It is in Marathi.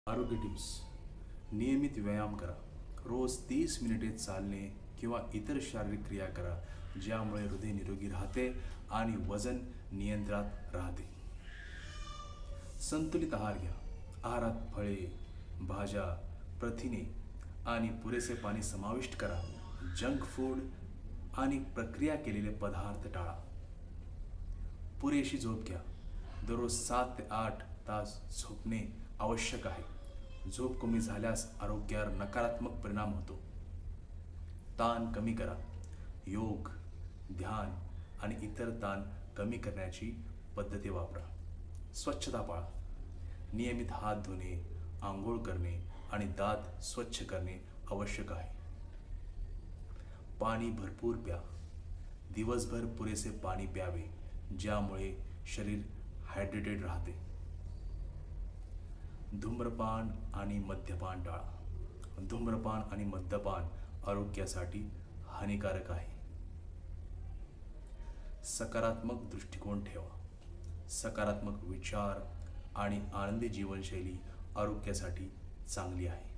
आरोग्य टिप्स. नियमित व्यायाम करा. रोज 30 मिनिटे चालणे किंवा इतर शारीरिक क्रिया करा, ज्यामुळे हृदय निरोगी राहते आणि वजन नियंत्रणात राहते. संतुलित आहार घ्या. आहारात फळे, भाज्या, प्रथिने आणि पुरेसे पाणी समाविष्ट करा. जंक फूड आणि प्रक्रिया केलेले पदार्थ टाळा. पुरेशी झोप घ्या. दररोज 7 ते 8 तास झोपणे आवश्यक आहे. झोप कमी झाल्यास आरोग्यावर नकारात्मक परिणाम होतो. ताण कमी करा. योग, ध्यान आणि इतर ताण कमी करण्याची पद्धती वापरा. स्वच्छता पाळा. नियमित हात धुणे, आंघोळ करणे आणि दात स्वच्छ करणे आवश्यक आहे. पाणी भरपूर प्या. दिवसभर पुरेसे पाणी प्यावे, ज्यामुळे शरीर हायड्रेटेड राहते. धूम्रपान आणि मद्यपान टाळा. धूम्रपान आणि मद्यपान आरोग्यासाठी हानिकारक आहे. सकारात्मक दृष्टिकोन ठेवा. सकारात्मक विचार आणि आनंदी जीवनशैली आरोग्यासाठी चांगली आहे.